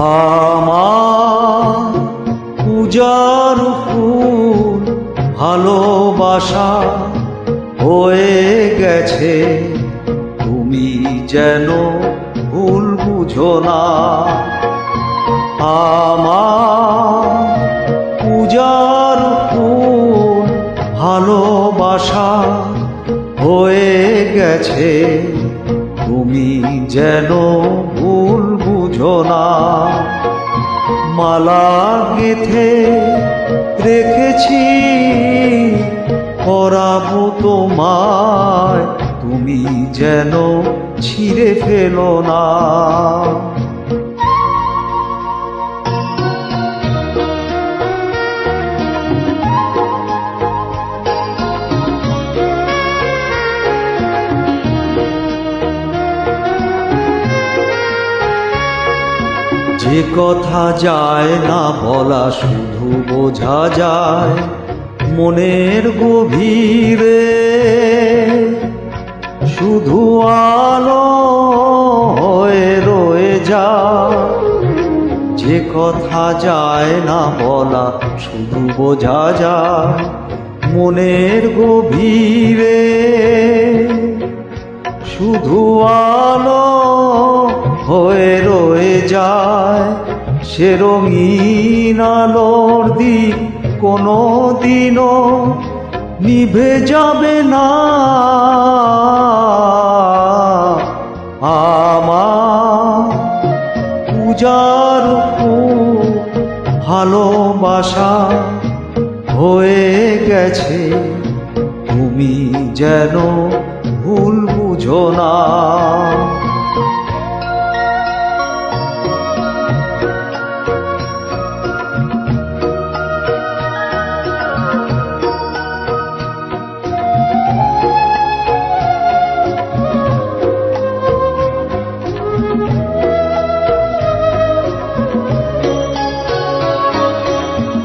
আমার পূজার ফুল ভালোবাসা হয়ে গেছে, তুমি যেন ভুল বুঝো না। আমার পূজার ফুল ভালোবাসা হয়ে গেছে, তুমি যেন ভুল বুঝো না। মালা গেঁথে রেখেছি পরাবো তোমায়, তুমি যেন ছিঁড়ে ফেলো না। যে কথা যায় না বলা শুধু বোঝা যায় মনের গভীরে, শুধু আলো হয়ে রয়ে যায়। যে কথা যায় না বলা শুধু বোঝা যায় মনের গভীরে, শুধু আলো হয়ে রয়ে যায়। সে রঙিন আলোর দিক কোনো দিনও নিভে যাবে না। আমার পূজার ফুল ভালোবাসা হয়ে গেছে, তুমি যেন ভুল বুঝো না।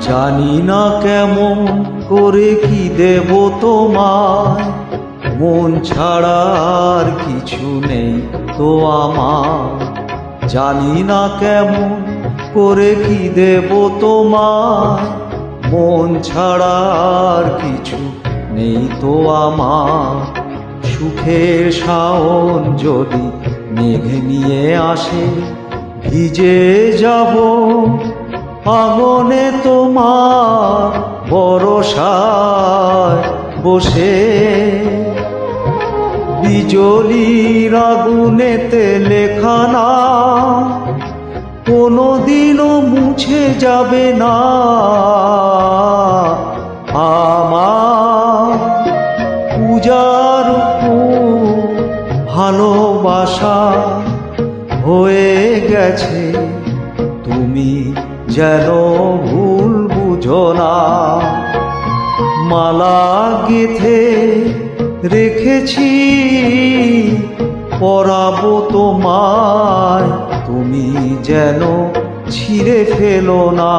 জানি না কেমন করে কি দেব তোমায়, মন ছাড়া আর কিছু নেই তো আমার। জানি না কেমন করে কি দেব তোমায়, মন ছাড়া আর কিছু নেই তো আমার। সুখের শাওন যদি মেঘ নিয়ে আসে, ভিজে যাব আগুনে তোমার ভরসায় বসে। বিজলির আগুনেতে লেখা না কোনোদিনও মুছে যাবে না। আমার পূজার ফুল ভালোবাসা হয়ে গেছে, তুমি যেন ভুল বুঝো না। মালা গেঁথে রেখেছি পরাবো তোমায়, তুমি যেন ছিঁড়ে ফেলো না।